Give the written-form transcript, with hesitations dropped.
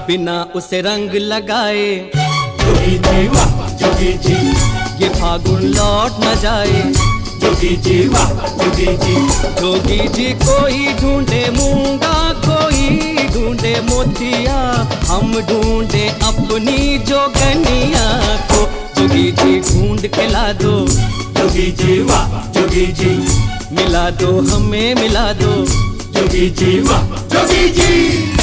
बिना उसे रंग लगाए। जोगी जी वाह जोगी जी, ये फागुन लौट न जाए। जोगी जी वाह जोगी जी, जोगी जी कोई ढूंढे मूंगा, कोई ढूंढे मोतिया, हम ढूंढे अपनी जोगनिया को। जोगी जी ढूंढ के ला दो। जोगी जी वाह जोगी जी, मिला दो हमें मिला दो। जोगी जी वाह जोगी जी।